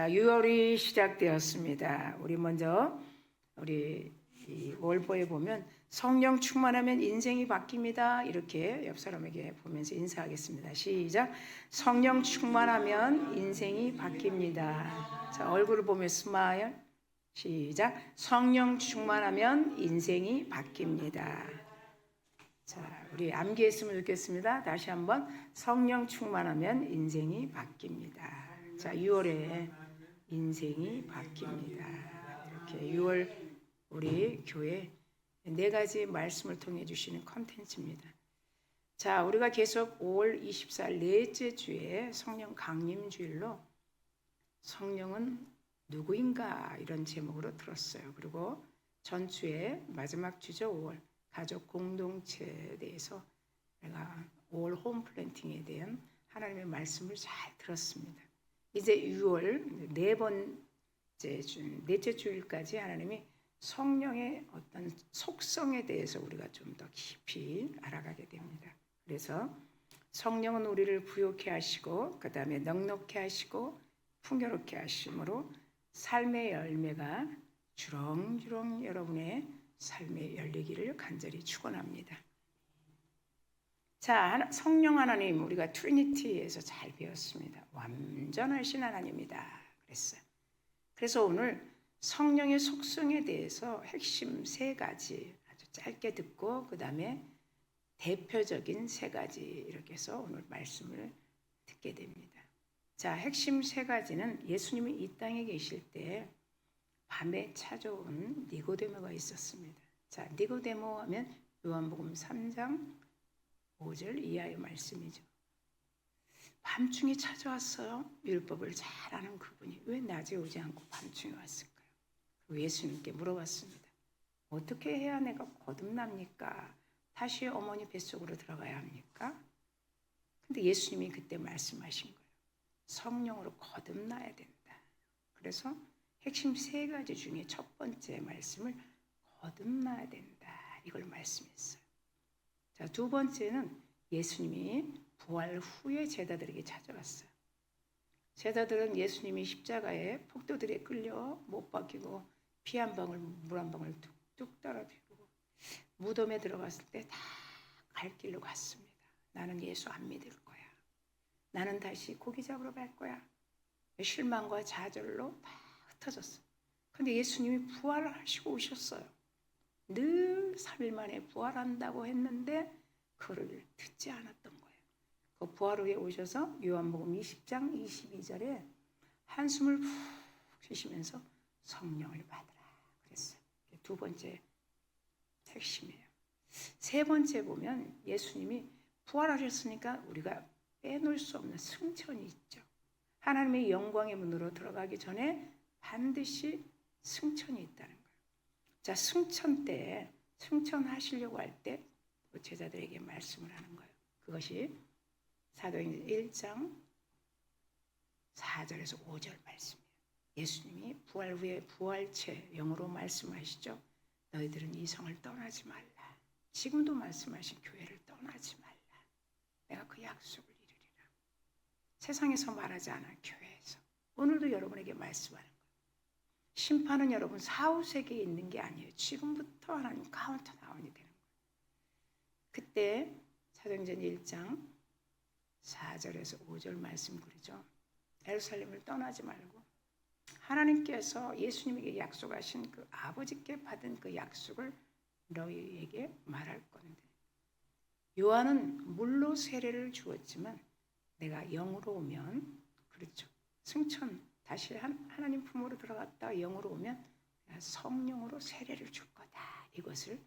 자, 6월이 시작되었습니다. 우리 먼저 우리 이 월보에 보면 성령 충만하면 인생이 바뀝니다. 이렇게 옆 사람에게 보면서 인사하겠습니다. 시작. 성령 충만하면 인생이 바뀝니다. 자, 얼굴을 보며 스마일. 시작. 성령 충만하면 인생이 바뀝니다. 자, 우리 암기했으면 좋겠습니다. 다시 한번 성령 충만하면 인생이 바뀝니다. 자, 6월에 인생이 바뀝니다. 이렇게 6월 우리 교회 4가지 말씀을 통해 주시는 컨텐츠입니다. 자, 우리가 계속 5월 24일 넷째 주에 성령 강림주일로 성령은 누구인가 이런 제목으로 들었어요. 그리고 전주에 마지막 주죠. 5월 가족 공동체에 대해서 내가 5월 홈 플랜팅에 대한 하나님의 말씀을 잘 들었습니다. 이제 6월 넷째 주일까지 하나님이 성령의 어떤 속성에 대해서 우리가 좀 더 깊이 알아가게 됩니다. 그래서 성령은 우리를 부욕해 하시고 그 다음에 넉넉해 하시고 풍요롭게 하심으로 삶의 열매가 주렁주렁 여러분의 삶에 열리기를 간절히 축원합니다. 자, 성령 하나님 우리가 트리니티에서 잘 배웠습니다. 완전하신 하나님이다 그랬어요. 그래서 오늘 성령의 속성에 대해서 핵심 3가지 아주 짧게 듣고 그 다음에 대표적인 3가지 이렇게 해서 오늘 말씀을 듣게 됩니다. 자, 핵심 3가지는 예수님이 이 땅에 계실 때 밤에 찾아온 니고데모가 있었습니다. 자, 니고데모 하면 요한복음 3장 5절 이하의 말씀이죠. 밤중에 찾아왔어요. 율법을 잘 아는 그분이 왜 낮에 오지 않고 밤중에 왔을까요? 예수님께 물어봤습니다. 어떻게 해야 내가 거듭납니까? 다시 어머니 뱃속으로 들어가야 합니까? 근데 예수님이 그때 말씀하신 거예요. 성령으로 거듭나야 된다. 그래서 핵심 3가지 중에 첫 번째 말씀을 거듭나야 된다. 이걸 말씀했어요. 자, 2번째는 예수님이 부활 후에 제자들에게 찾아왔어요. 제자들은 예수님이 십자가에 폭도들에 끌려 못 박히고 피 한 방울, 물 한 방울 뚝뚝 떨어뜨리고 무덤에 들어갔을 때 다 갈 길로 갔습니다. 나는 예수 안 믿을 거야. 나는 다시 고기 잡으러 갈 거야. 실망과 좌절로 다 흩어졌어요. 근데 예수님이 부활을 하시고 오셨어요. 늘 3일 만에 부활한다고 했는데 그를 듣지 않았던 거예요. 그 부활 후에 오셔서 요한복음 20장 22절에 한숨을 푹 쉬시면서 성령을 받으라 그랬어요. 2번째 핵심이에요. 3번째 보면 예수님이 부활하셨으니까 우리가 빼놓을 수 없는 승천이 있죠. 하나님의 영광의 문으로 들어가기 전에 반드시 승천이 있다는 거예요. 자, 승천 때 승천하시려고 할 때 제자들에게 말씀을 하는 거예요. 그것이 사도행전 1장 4절에서 5절 말씀이에요. 예수님이 부활 후에 부활체 영으로 말씀하시죠. 너희들은 이 성을 떠나지 말라. 지금도 말씀하신 교회를 떠나지 말라. 내가 그 약속을 이루리라. 세상에서 말하지 않아 교회에서. 오늘도 여러분에게 말씀하는 거예요. 심판은 여러분 사후세계에 있는 게 아니에요. 지금부터 하나님 카운트다운이 되는 거예요. 그때 사도행전 1장 4절에서 5절 말씀 그러죠. 예루살렘을 떠나지 말고 하나님께서 예수님에게 약속하신 그 아버지께 받은 그 약속을 너희에게 말할 건데 요한은 물로 세례를 주었지만 내가 영으로 오면 그렇죠. 승천 다시 하나님 품으로 들어갔다 영으로 오면 내가 성령으로 세례를 줄 거다. 이것을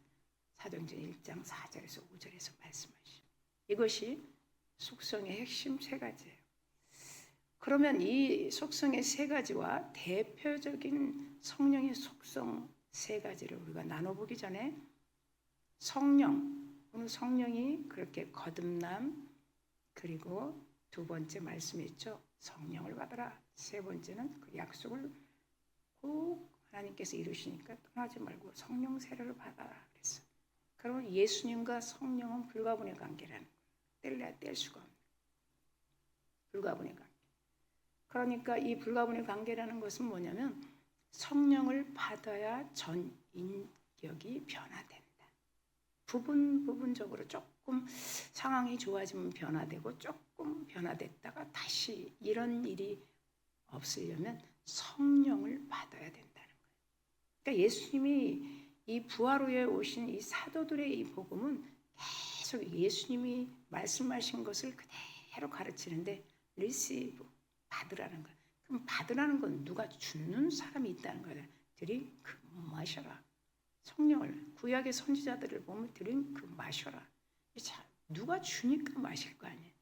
사도행전 1장 4절에서 5절에서 말씀하시죠. 이것이 속성의 핵심 3가지예요. 그러면 이 속성의 3가지와 대표적인 성령의 속성 3가지를 우리가 나눠보기 전에 오늘 성령이 그렇게 거듭남 그리고 2번째 말씀했죠. 성령을 받아라. 3번째는 그 약속을 꼭 하나님께서 이루시니까 떠나지 말고 성령 세례를 받아라 그랬어요. 그러면 예수님과 성령은 불가분의 관계라는 거예요. 뗄래야 뗄 수가 없는 불가분의 관계. 그러니까 이 불가분의 관계라는 것은 뭐냐면 성령을 받아야 전 인격이 변화된다. 부분적으로 조금 상황이 좋아지면 변화되고 조금 변화됐다가 다시 이런 일이 없으려면 성령을 받아야 된다는 거예요. 그러니까 예수님이 이 부활 후에 오신 이 사도들의 이 복음은 계속 예수님이 말씀하신 것을 그대로 가르치는데 receive, 받으라는 거예요. 그럼 받으라는 건 누가 주는 사람이 있다는 거예요. 드링크, 마셔라. 성령을 구약의 선지자들을 보면 드링크, 마셔라. 자, 누가 주니까 마실 거 아니에요.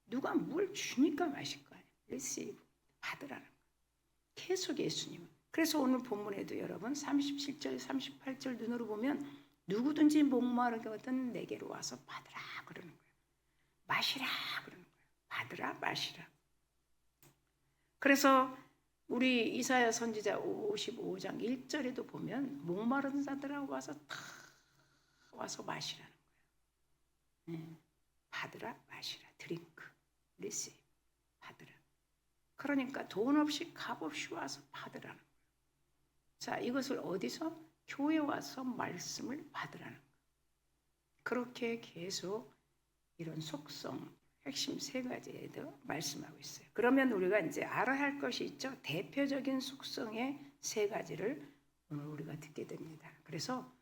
누가 뭘 주니까 마실 거 아니에요. receive, 받으라는 거예요. 계속 예수님은. 그래서 오늘 본문에도 여러분 37절, 38절 눈으로 보면 누구든지 목마르거든 내게로 와서 받으라 그러는 거예요. 마시라 그러는 거예요. 받으라, 마시라. 그래서 우리 이사야 선지자 55장 1절에도 보면 목마른 자들하고 와서 다 와서 마시라는 거예요. 받으라, 마시라. 드링크, 리시브, 받으라. 그러니까 돈 없이 값 없이 와서 받으라는 거예요. 자, 이것을 어디서? 교회 와서 말씀을 받으라는 거예요. 그렇게 계속 이런 속성, 핵심 세 가지에 대해 말씀하고 있어요. 그러면 우리가 이제 알아야 할 것이 있죠. 대표적인 속성의 세 가지를 오늘 우리가 듣게 됩니다. 그래서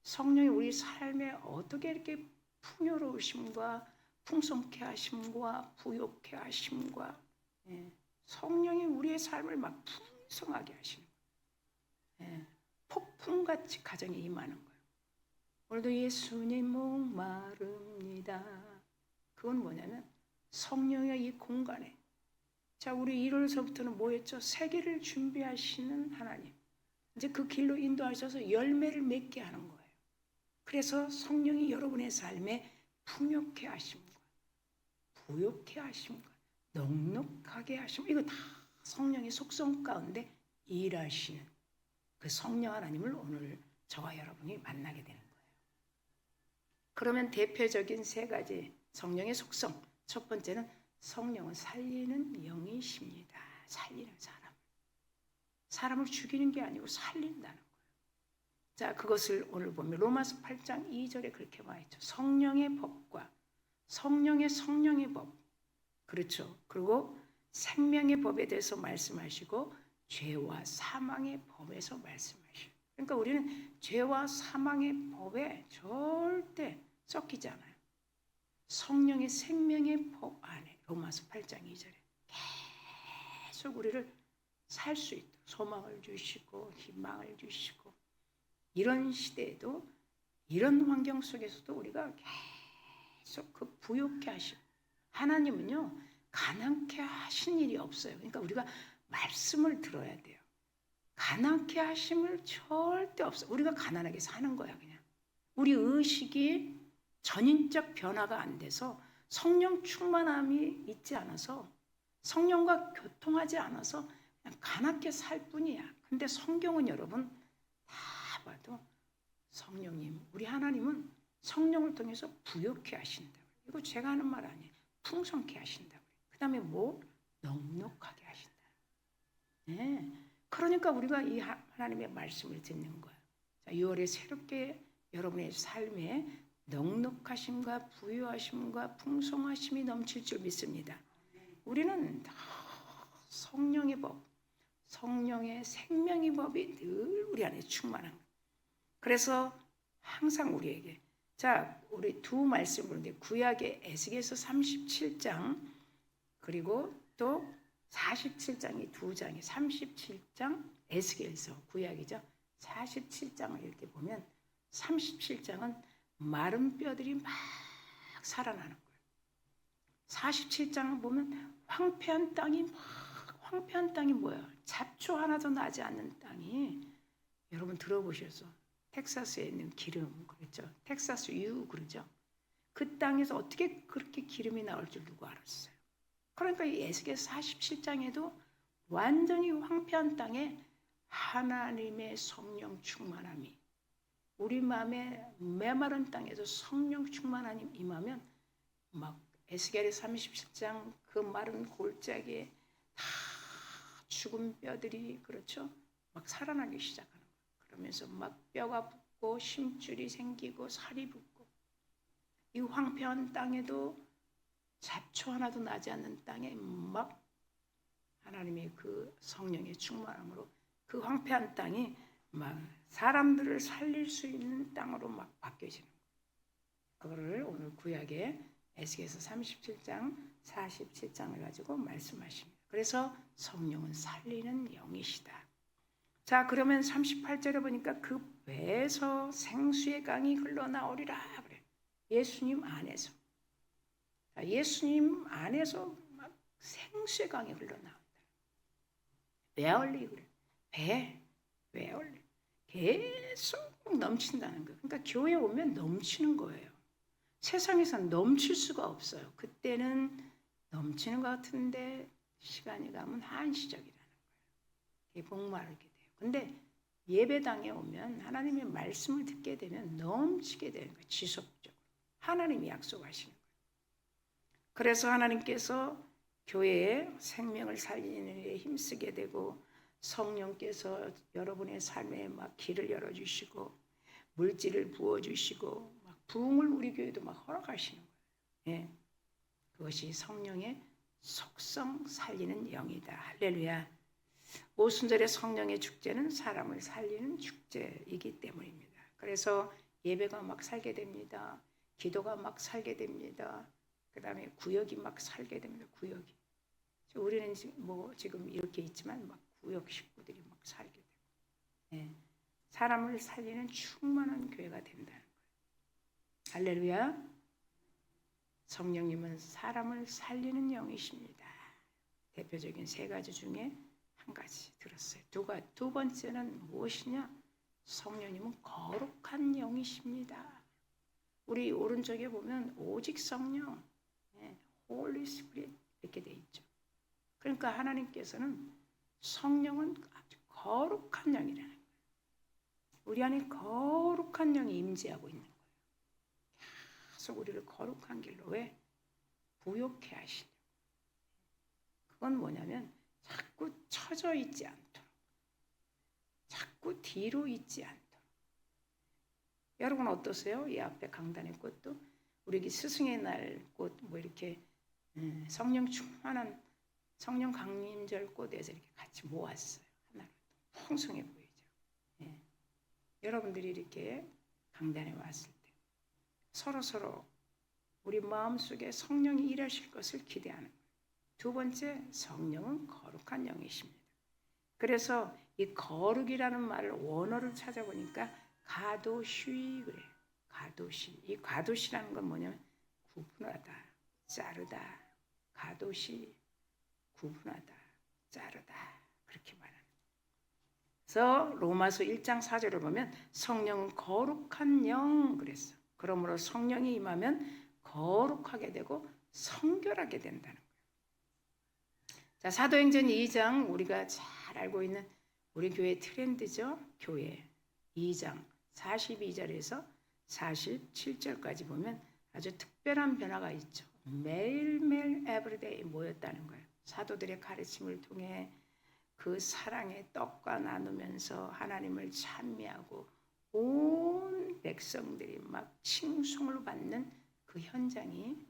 성령이 우리 삶에 어떻게 이렇게 풍요로우심과 풍성케 하심과 부욕케 하심과 성령이 우리의 삶을 막 풍성하게 하시는 거예요. 폭풍같이 가정에 임하는 거예요. 오늘도 예수님 목마릅니다. 그건 뭐냐면 성령의 이 공간에, 자, 우리 1월서부터는 뭐였죠? 세계를 준비하시는 하나님. 이제 그 길로 인도하셔서 열매를 맺게 하는 거예요. 그래서 성령이 여러분의 삶에 풍요케 하심과 부욕케 하심과 넉넉하게 하심, 이거 다 성령의 속성 가운데 일하시는 그 성령 하나님을 오늘 저와 여러분이 만나게 되는 거예요. 그러면 대표적인 세 가지 성령의 속성. 첫 번째는 성령은 살리는 영이십니다. 살리는 사람. 사람을 죽이는 게 아니고 살린다는 거예요. 자, 그것을 오늘 보면 로마서 8장 2절에 그렇게 말했죠. 성령의 법과 성령의 법. 그렇죠. 그리고 생명의 법에 대해서 말씀하시고 죄와 사망의 법에서 말씀하시고. 그러니까 우리는 죄와 사망의 법에 절대 섞이지 않아요. 성령의 생명의 법 안에 로마서 8장 2절에 계속 우리를 살 수 있도록 소망을 주시고 희망을 주시고, 이런 시대에도 이런 환경 속에서도 우리가 계속 그 부욕케 하시고, 하나님은요 가난케 하신 일이 없어요. 그러니까 우리가 말씀을 들어야 돼요. 가난케 하심을 절대 없어요. 우리가 가난하게 사는 거야 그냥. 우리 의식이 전인적 변화가 안 돼서 성령 충만함이 있지 않아서 성령과 교통하지 않아서 그냥 가난하게 살 뿐이야. 근데 성경은 여러분 다 봐도 성령님, 우리 하나님은 성령을 통해서 부욕케 하신다고. 이거 제가 하는 말 아니에요. 풍성케 하신다고. 그 다음에 뭐? 넉넉하게 하신다. 네. 그러니까 우리가 이 하나님의 말씀을 듣는 거예요. 자, 6월에 새롭게 여러분의 삶에 넉넉하심과 부유하심과 풍성하심이 넘칠 줄 믿습니다. 우리는 다 성령의 법, 성령의 생명의 법이 늘 우리 안에 충만한 거예요. 그래서 항상 우리에게, 자, 우리 두 말씀을 보는데 구약의 에스겔서 37장 그리고 또 47장이 두 장이 37장 에스겔서 구약이죠. 47장을 이렇게 보면 37장은 마른 뼈들이 막 살아나는 거예요. 47장을 보면 황폐한 땅이 황폐한 땅이 뭐야? 잡초 하나도 나지 않는 땅이, 여러분 들어보셨어? 텍사스에 있는 기름 그랬죠. 텍사스 유 그러죠. 그 땅에서 어떻게 그렇게 기름이 나올 줄 누가 알았어요? 그러니까 이 에스겔 47장에도 완전히 황폐한 땅에 하나님의 성령 충만함이, 우리 마음에 메마른 땅에서 성령 충만함이 임하면 막 에스겔의 37장 그 마른 골짜기에 다 죽은 뼈들이 그렇죠? 막 살아나기 시작하는 거예요. 그러면서 막 뼈가 붙고 심줄이 생기고 살이 붙고 이 황폐한 땅에도 잡초 하나도 나지 않는 땅에 막 하나님의 그 성령의 충만함으로 그 황폐한 땅이 막 사람들을 살릴 수 있는 땅으로 막 바뀌어지는 거예요. 그거를 오늘 구약의 에스겔서 37장 47장을 가지고 말씀하십니다. 그래서 성령은 살리는 영이시다. 자, 그러면 38절에 보니까 그 배에서 생수의 강이 흘러나오리라 그래. 예수님 안에서. 예수님 안에서 막 생수의 강이 흘러나온다. 웨얼리 그래. 배, 웨얼리. 계속 넘친다는 거예요. 그러니까 교회 오면 넘치는 거예요. 세상에선 넘칠 수가 없어요. 그때는 넘치는 것 같은데 시간이 가면 한시적이라는 거예요. 목마르게 돼요. 근데 예배당에 오면 하나님의 말씀을 듣게 되면 넘치게 되는 거예요. 지속적으로. 하나님이 약속하시는 거예요. 그래서 하나님께서 교회에 생명을 살리는 일에 힘쓰게 되고 성령께서 여러분의 삶에 막 길을 열어주시고 물질을 부어주시고 막 부흥을 우리 교회도 막 허락하시는 거예요. 예. 그것이 성령의 속성 살리는 영이다. 할렐루야. 오순절의 성령의 축제는 사람을 살리는 축제이기 때문입니다. 그래서 예배가 막 살게 됩니다. 기도가 막 살게 됩니다. 그 다음에 구역이 막 살게 됩니다. 구역이. 우리는 지금 이렇게 있지만 막 구역 식구들이 막 살게 되고, 예. 사람을 살리는 충만한 교회가 된다는 거예요. 할렐루야. 성령님은 사람을 살리는 영이십니다. 대표적인 세 가지 중에 한 가지 들었어요. 두 번째는 무엇이냐? 성령님은 거룩한 영이십니다. 우리 오른쪽에 보면 오직 성령, Holy Spirit 이렇게 돼 있죠. 그러니까 하나님께서는 성령은 아주 거룩한 영이라는 거예요. 우리 안에 거룩한 영이 임재하고 있는 거예요. 계속 우리를 거룩한 길로 왜? 부욕해 하시려고. 그건 뭐냐면 자꾸 처져 있지 않도록, 자꾸 뒤로 있지 않도록. 여러분 어떠세요? 이 앞에 강단의 꽃도 우리 스승의 날 꽃 뭐 이렇게 성령 충만한 성령 강림절 꽃에서 이렇게 같이 모았어요. 하나로 풍성해 보이죠. 예. 여러분들이 이렇게 강단에 왔을 때 서로 우리 마음속에 성령이 일하실 것을 기대하는 거예요. 두 번째, 성령은 거룩한 영이십니다. 그래서 이 거룩이라는 말을 원어를 찾아보니까 가도시 그래요. 가도시. 이 가도시라는 건 뭐냐면 구분하다, 자르다. 가도시, 구분하다, 자르다. 그렇게 말하는 거예요. 그래서 로마서 1장 4절을 보면 성령은 거룩한 영 그랬어. 그러므로 성령이 임하면 거룩하게 되고 성결하게 된다는 거예요. 자, 사도행전 2장 우리가 잘 알고 있는 우리 교회 트렌드죠. 교회 2장 42절에서 47절까지 보면 아주 특별한 변화가 있죠. 매일매일 에브리데이 모였다는 거예요. 사도들의 가르침을 통해 그 사랑의 떡과 나누면서 하나님을 찬미하고 온 백성들이 막 칭송을 받는 그 현장이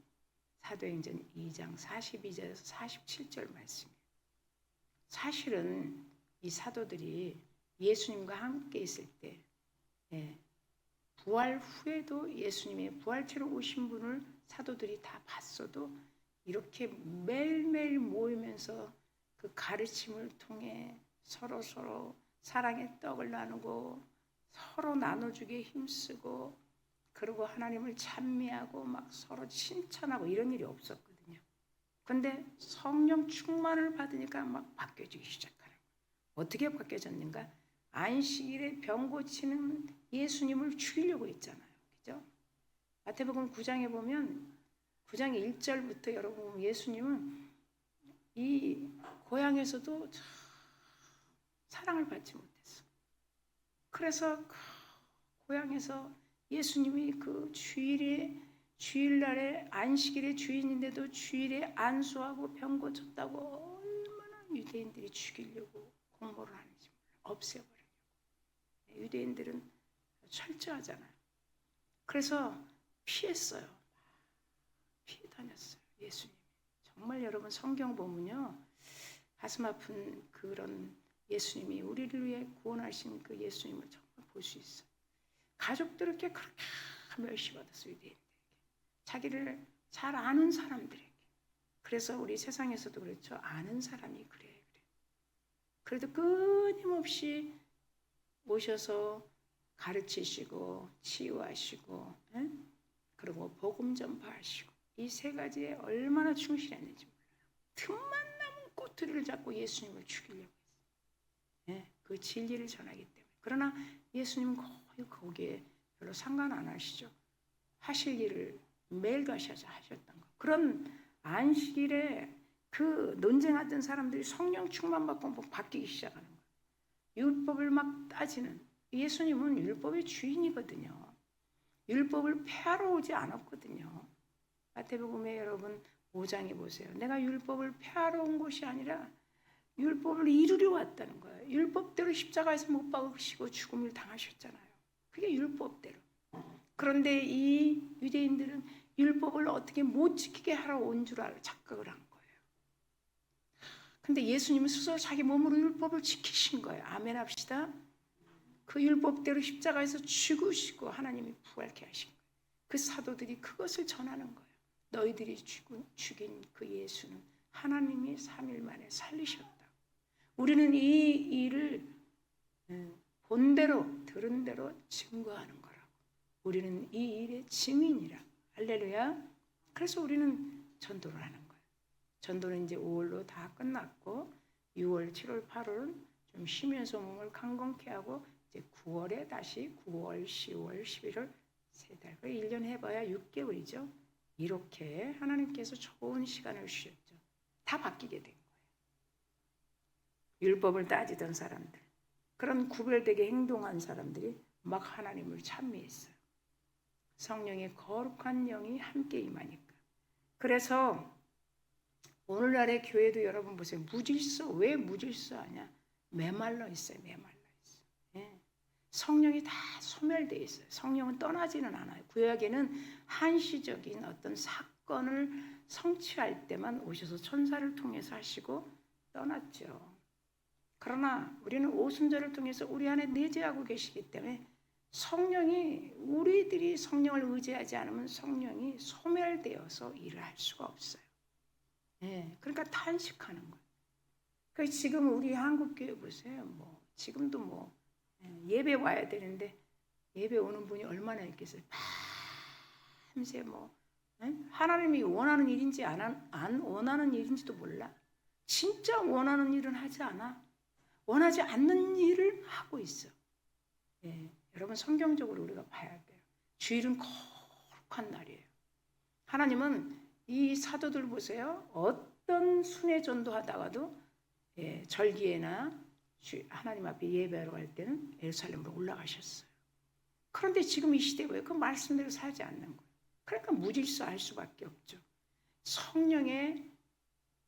사도행전 2장 42절에서 47절 말씀이에요. 사실은 이 사도들이 예수님과 함께 있을 때 부활 후에도 예수님의 부활체로 오신 분을 사도들이 다 봤어도 이렇게 매일매일 모이면서 그 가르침을 통해 서로 사랑의 떡을 나누고 서로 나눠주기에 힘쓰고 그리고 하나님을 찬미하고 막 서로 칭찬하고 이런 일이 없었거든요. 근데 성령 충만을 받으니까 막 바뀌어지기 시작하는 거예요. 어떻게 바뀌어졌는가? 안식일에 병 고치는 예수님을 죽이려고 했잖아요. 그죠? 마태복음 9장에 보면 9장 1절부터 여러분 보면 예수님은 이 고향에서도 사랑을 받지 못했어. 그래서 그 고향에서 예수님이 그 주일날에 안식일의 주인인데도 주일에 안수하고 병 고쳤다고 얼마나 유대인들이 죽이려고 공모를 하는지 몰라요. 없애버리려고. 유대인들은 철저하잖아요. 그래서 피했어요. 피해 다녔어요. 예수님. 정말 여러분 성경 보면요. 가슴 아픈 그런 예수님이 우리를 위해 구원하신 그 예수님을 정말 볼 수 있어요. 가족들에게 그렇게 멸시받았어요. 유대인들에게. 자기를 잘 아는 사람들에게. 그래서 우리 세상에서도 그렇죠. 아는 사람이 그래. 그래도 끊임없이 오셔서 가르치시고 치유하시고 그리고 복음 전파하시고 이 세 가지에 얼마나 충실했는지 몰라요. 틈만 남은 꼬투리를 잡고 예수님을 죽이려고 했어요. 그 진리를 전하기 때문에. 그러나 예수님은 거의 거기에 별로 상관 안 하시죠. 하실 일을 매일같이 하셨던 거. 그런 안식일에 그 논쟁하던 사람들이 성령 충만 받고 바뀌기 시작하는 거예요. 율법을 막 따지는. 예수님은 율법의 주인이거든요. 율법을 폐하러 오지 않았거든요. 마태복음에 여러분 5장에 보세요. 내가 율법을 폐하러 온 것이 아니라 율법을 이루려 왔다는 거예요. 율법대로 십자가에서 못 박으시고 죽음을 당하셨잖아요. 그게 율법대로. 그런데 이 유대인들은 율법을 어떻게 못 지키게 하러 온 줄 착각을 한 거예요. 근데 예수님은 스스로 자기 몸으로 율법을 지키신 거예요. 아멘 합시다. 그 율법대로 십자가에서 죽으시고 하나님이 부활케 하신 거예요. 그 사도들이 그것을 전하는 거예요. 너희들이 죽인 그 예수는 하나님이 3일 만에 살리셨다. 우리는 이 일을 본대로 들은 대로 증거하는 거라고. 우리는 이 일의 증인이라. 할렐루야. 그래서 우리는 전도를 하는 거예요. 전도는 이제 5월로 다 끝났고 6월, 7월, 8월은 좀 쉬면서 몸을 강건케 하고 이제 9월에 다시 9월, 10월, 11월 세 달. 1년 해봐야 6개월이죠. 이렇게 하나님께서 좋은 시간을 주셨죠. 다 바뀌게 된 거예요. 율법을 따지던 사람들, 그런 구별되게 행동한 사람들이 막 하나님을 찬미했어요. 성령의 거룩한 영이 함께 임하니까. 그래서 오늘날의 교회도 여러분 보세요. 무질서. 왜 무질서하냐? 메말라 있어요. 메말라 있어요. 예. 성령이 다 소멸되어 있어요. 성령은 떠나지는 않아요. 구약에는 한시적인 어떤 사건을 성취할 때만 오셔서 천사를 통해서 하시고 떠났죠. 그러나 우리는 오순절을 통해서 우리 안에 내재하고 계시기 때문에 성령이, 우리들이 성령을 의지하지 않으면 성령이 소멸되어서 일을 할 수가 없어요. 네, 그러니까 탄식하는 거예요. 그러니까 지금 우리 한국교회 보세요. 지금도 예배 와야 되는데 예배 오는 분이 얼마나 있겠어요. 밤새 하나님이 원하는 일인지 안 원하는 일인지도 몰라. 진짜 원하는 일은 하지 않아. 원하지 않는 일을 하고 있어. 예, 여러분 성경적으로 우리가 봐야 돼요. 주일은 거룩한 날이에요. 하나님은 이 사도들 보세요. 어떤 순회 전도하다가도 절기에나 하나님 앞에 예배하러 갈 때는 예루살렘으로 올라가셨어요. 그런데 지금 이 시대에 왜 그 말씀대로 살지 않는 거예요? 그러니까 무질서할 수밖에 없죠. 성령에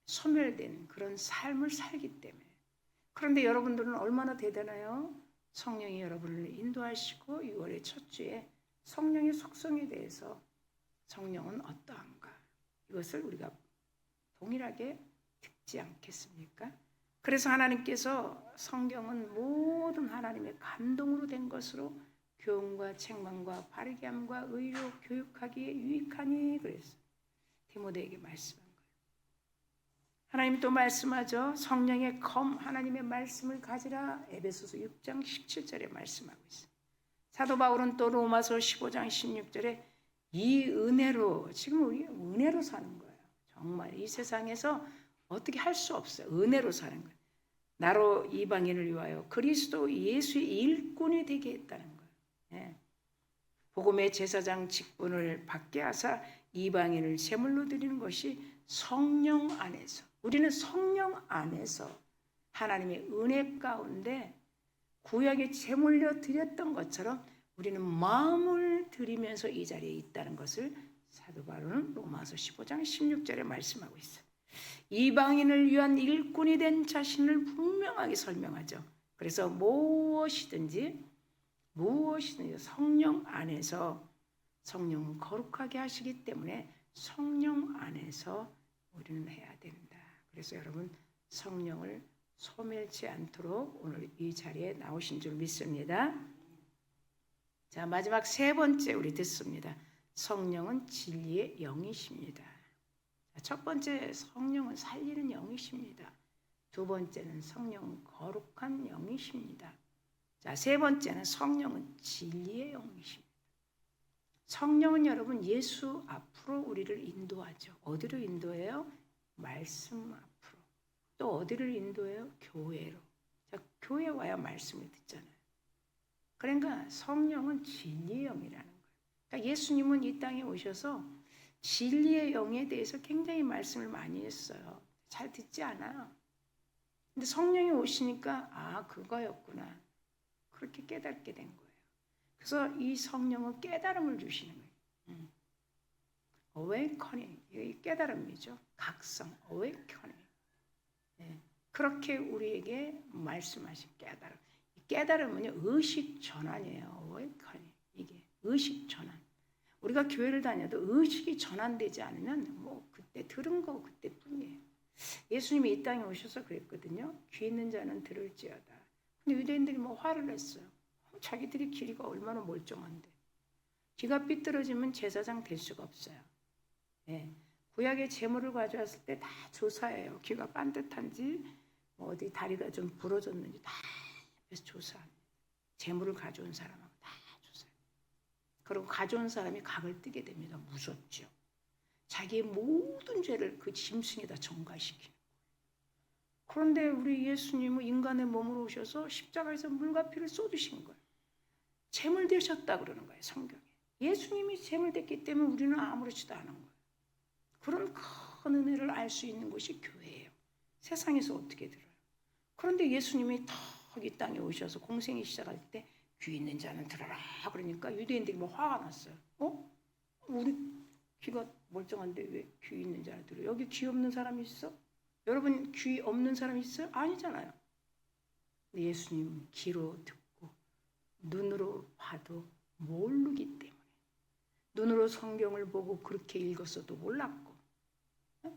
소멸된 그런 삶을 살기 때문에. 그런데 여러분들은 얼마나 대단해요? 성령이 여러분을 인도하시고 6월의 첫 주에 성령의 속성에 대해서 성령은 어떠한가? 이것을 우리가 동일하게 듣지 않겠습니까? 그래서 하나님께서 성경은 모든 하나님의 감동으로 된 것으로 교훈과 책망과 바르게 함과 의로 교육하기에 유익하니 그래서 디모데에게 말씀한 거예요. 하나님 또 말씀하죠. 성령의 검 하나님의 말씀을 가지라. 에베소서 6장 17절에 말씀하고 있어요. 사도 바울은 또 로마서 15장 16절에 이 은혜로, 지금 우리 은혜로 사는 거예요. 정말 이 세상에서 어떻게 할 수 없어요. 은혜로 사는 거예요. 나로 이방인을 위하여 그리스도 예수의 일꾼이 되게 했다는 거예요. 예. 복음의 제사장 직분을 받게 하사 이방인을 제물로 드리는 것이 성령 안에서, 우리는 성령 안에서 하나님의 은혜 가운데 구약에 제물로 드렸던 것처럼 우리는 마음을 드리면서 이 자리에 있다는 것을 사도 바울은 로마서 15장 16절에 말씀하고 있어요. 이방인을 위한 일꾼이 된 자신을 분명하게 설명하죠. 그래서 무엇이든지 성령 안에서 성령은 거룩하게 하시기 때문에 성령 안에서 우리는 해야 된다. 그래서 여러분 성령을 소멸치 않도록 오늘 이 자리에 나오신 줄 믿습니다. 자, 마지막 세 번째 우리 듣습니다. 성령은 진리의 영이십니다. 자, 첫 번째 성령은 살리는 영이십니다. 두 번째는 성령은 거룩한 영이십니다. 자, 세 번째는 성령은 진리의 영이십니다. 성령은 여러분 예수 앞으로 우리를 인도하죠. 어디로 인도해요? 말씀 앞으로. 또 어디를 인도해요? 교회로. 자, 교회 와야 말씀을 듣잖아요. 그러니까 성령은 진리의 영이라는 거예요. 그러니까 예수님은 이 땅에 오셔서 진리의 영에 대해서 굉장히 말씀을 많이 했어요. 잘 듣지 않아요. 근데 성령이 오시니까 아, 그거였구나. 그렇게 깨닫게 된 거예요. 그래서 이 성령은 깨달음을 주시는 거예요. awakening, 이 깨달음이죠. 각성, awakening. 네. 그렇게 우리에게 말씀하신 깨달음. 이 깨달음은요, 의식 전환이에요. awakening. 이게 의식 전환. 우리가 교회를 다녀도 의식이 전환되지 않으면 뭐 그때 들은 거 그때뿐이에요. 예수님이 이 땅에 오셔서 그랬거든요. 귀 있는 자는 들을지어다. 근데 유대인들이 뭐 화를 냈어요. 자기들이 귀가 얼마나 멀쩡한데. 귀가 삐뚤어지면 제사장 될 수가 없어요. 네. 구약의 제물을 가져왔을 때 다 조사해요. 귀가 반듯한지 뭐 어디 다리가 좀 부러졌는지 다 옆에서 조사합니다. 제물을 가져온 사람하고 다 조사해요. 그리고 가져온 사람이 각을 뜨게 됩니다. 무섭죠. 자기의 모든 죄를 그 짐승에다 전가시키는 거예요. 그런데 우리 예수님은 인간의 몸으로 오셔서 십자가에서 물과 피를 쏟으신 거예요. 제물 되셨다 그러는 거예요. 성경에. 예수님이 제물 됐기 때문에 우리는 아무렇지도 않은 거예요. 그런 큰 은혜를 알 수 있는 곳이 교회예요. 세상에서 어떻게 들어요? 그런데 예수님이 턱 이 땅에 오셔서 공생이 시작할 때 귀 있는 자는 들어라 그러니까 유대인들이 뭐 화가 났어요. 우리 귀가 멀쩡한데 왜 귀 있는 자를 들어? 여기 귀 없는 사람이 있어? 여러분 귀 없는 사람이 있어요? 아니잖아요. 근데 예수님 귀로 듣고 눈으로 봐도 모르기 때문에 눈으로 성경을 보고 그렇게 읽었어도 몰랐고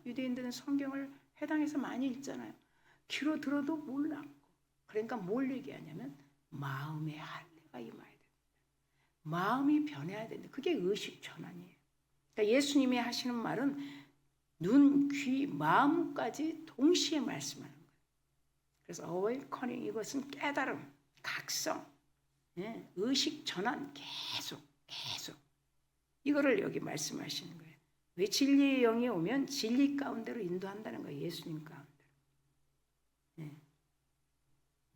유대인들은 성경을 회당에서 많이 읽잖아요. 귀로 들어도 몰랐고 그러니까 뭘 얘기하냐면 마음의 할례가 임해야 됩니다. 마음이 변해야 된다. 그게 의식 전환이에요. 그러니까 예수님이 하시는 말은 눈, 귀, 마음까지 동시에 말씀하는 거예요. 그래서 awakening 이것은 깨달음, 각성, 의식 전환 계속 이거를 여기 말씀하시는 거예요. 왜 진리의 영이 오면 진리 가운데로 인도한다는 거예요. 예수님 가운데로.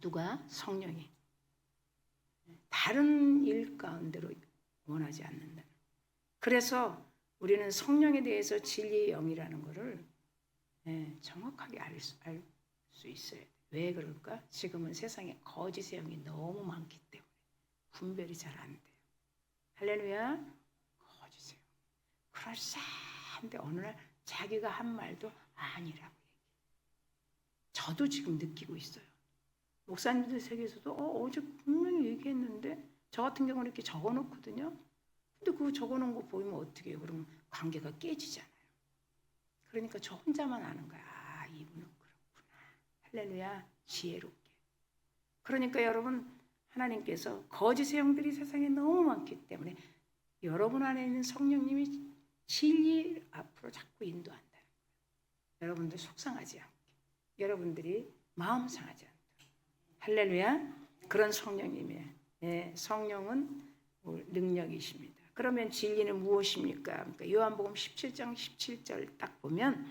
누가? 성령이. 다른 일 가운데로 원하지 않는다. 그래서 우리는 성령에 대해서 진리의 영이라는 것을 정확하게 알 수 있어야 돼요. 왜 그럴까? 지금은 세상에 거짓의 영이 너무 많기 때문에 분별이 잘 안 돼요. 할렐루야. 거짓의 영. 그럴싸한데 어느 날 자기가 한 말도 아니라고 얘기해요. 저도 지금 느끼고 있어요. 목사님들 세계에서도 어제 분명히 얘기했는데 저 같은 경우는 이렇게 적어놓거든요. 근데 그거 적어놓은 거 보이면 어떻게 해요? 그러면 관계가 깨지잖아요. 그러니까 저 혼자만 아는 거야. 아, 이분은 그렇구나. 할렐루야. 지혜롭게. 그러니까 여러분 하나님께서 거짓의 영들이 세상에 너무 많기 때문에 여러분 안에 있는 성령님이 진리 앞으로 자꾸 인도한다는 거예요. 여러분들 속상하지 않게. 여러분들이 마음 상하지 않도록. 할렐루야. 그런 성령님이에요. 성령은 능력이십니다. 그러면 진리는 무엇입니까? 그러니까 요한복음 17장 17절 딱 보면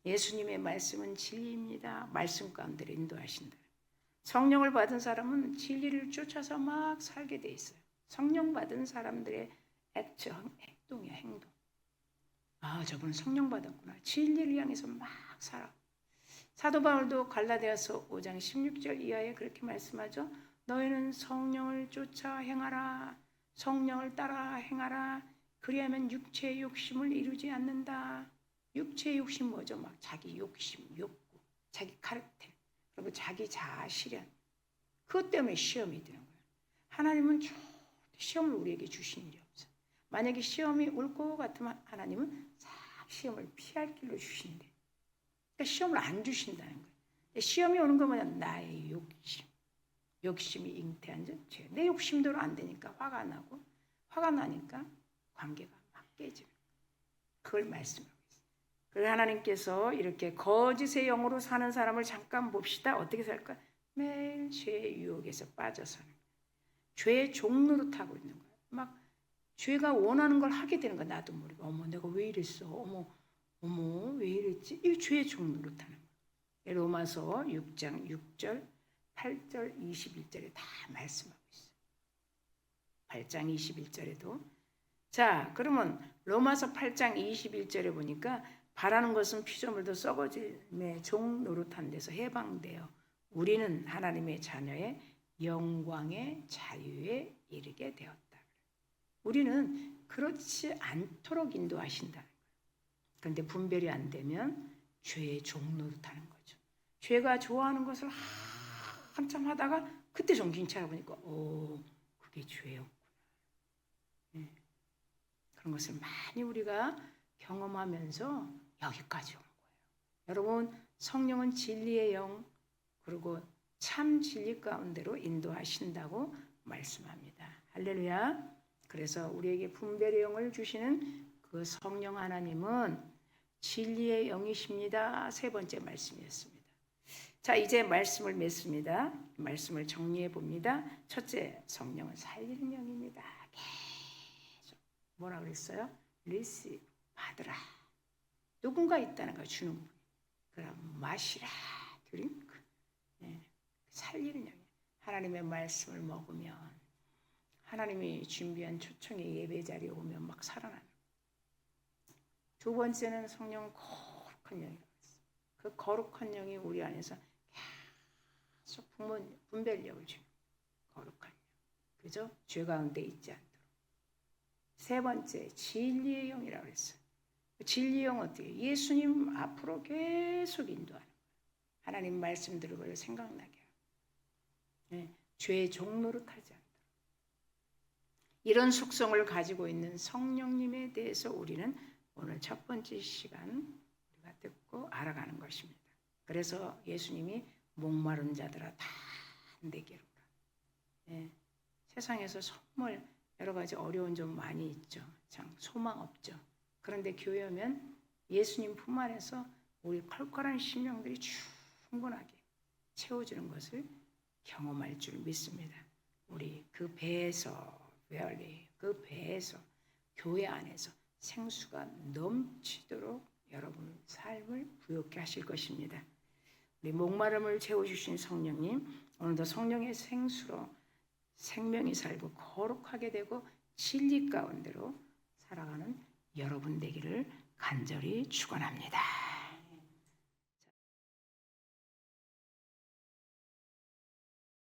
예수님의 말씀은 진리입니다. 말씀 가운데로 인도하신다. 성령을 받은 사람은 진리를 쫓아서 막 살게 돼 있어요. 성령 받은 사람들의 행동이야, 행동. 아, 저분은 성령 받았구나. 진리를 향해서 막 살아. 사도 바울도 갈라디아서 5장 16절 이하에 그렇게 말씀하죠. 너희는 성령을 쫓아 행하라. 성령을 따라 행하라. 그리하면 육체의 욕심을 이루지 않는다. 육체의 욕심 뭐죠? 막 자기 욕심, 욕구, 자기 카르텔, 그리고 자기 자아 실현. 그것 때문에 시험이 되는 거예요. 하나님은 시험을 우리에게 주신 일이 없어요. 만약에 시험이 올 것 같으면 하나님은 싹 시험을 피할 길로 주신대. 그러니까 시험을 안 주신다는 거예요. 시험이 오는 건 뭐냐? 나의 욕심. 욕심이 잉태한 죄. 내 욕심대로 안 되니까 화가 나고, 화가 나니까 관계가 막 깨지는 거예요. 그걸 말씀하고 있어요. 그래서 하나님께서 이렇게 거짓의 영으로 사는 사람을 잠깐 봅시다. 어떻게 살까? 매일 죄의 유혹에서 빠져서는 거예요. 죄의 종로로 타고 있는 거예요. 막 죄가 원하는 걸 하게 되는 거야. 나도 모르게. 어머, 내가 왜 이랬어? 어머, 왜 이랬지? 이 죄의 종로로 타는 거예요. 로마서 6장 6절, 8절, 21절에 다 말씀하고 있어요. 8장 21절에도. 자, 그러면 로마서 8장 21절에 보니까 바라는 것은 피조물도 썩어짐의 종 노릇한 데서 해방되어 우리는 하나님의 자녀의 영광의 자유에 이르게 되었다. 우리는 그렇지 않도록 인도하신다는 거예요. 그런데 분별이 안 되면 죄의 종노릇하는 거죠. 죄가 좋아하는 것을 한참 하다가 그때 정신 차려보니까 그게 죄였구나. 네. 그런 것을 많이 우리가 경험하면서 여기까지 온 거예요. 여러분, 성령은 진리의 영, 그리고 참 진리 가운데로 인도하신다고 말씀합니다. 할렐루야. 그래서 우리에게 분별의 영을 주시는 그 성령 하나님은 진리의 영이십니다. 세 번째 말씀이었습니다. 자, 이제 말씀을 맺습니다. 말씀을 정리해 봅니다. 첫째, 성령은 살리는 영입니다. 계속 뭐라 그랬어요? 리시 받으라. 누군가 있다는 거 주는 분. 그럼 마시라. 드링크. 네, 살리는 영이에요. 하나님의 말씀을 먹으면 하나님이 준비한 초청의 예배 자리에 오면 막 살아나는. 두 번째는 성령은 거룩한 영이라고 했어요. 그 거룩한 영이 우리 안에서 계속 분별력을 주는 거룩한 영. 그죠? 죄 가운데 있지 않도록. 세 번째, 진리의 영이라고 했어요. 진리의 영 어떻게? 예수님 앞으로 계속 인도하는 거예요. 하나님 말씀들을 생각나게 하고. 네, 죄의 종로로 타지 않도록. 이런 속성을 가지고 있는 성령님에 대해서 우리는 오늘 첫 번째 시간 우리가 듣고 알아가는 것입니다. 그래서 예수님이 목마른 자들아 다 내게로 오라. 네, 세상에서 정말 여러 가지 어려운 점 많이 있죠. 참 소망 없죠. 그런데 교회 오면 예수님 품 안에서 우리 컬컬한 심령들이 충분하게 채워주는 것을 경험할 줄 믿습니다. 우리 그 배에서 그 배에서 교회 안에서 생수가 넘치도록 여러분 삶을 부욕케 하실 것입니다. 우리 목마름을 채워주신 성령님, 오늘도 성령의 생수로 생명이 살고 거룩하게 되고 진리 가운데로 살아가는 여러분 되기를 간절히 축원합니다.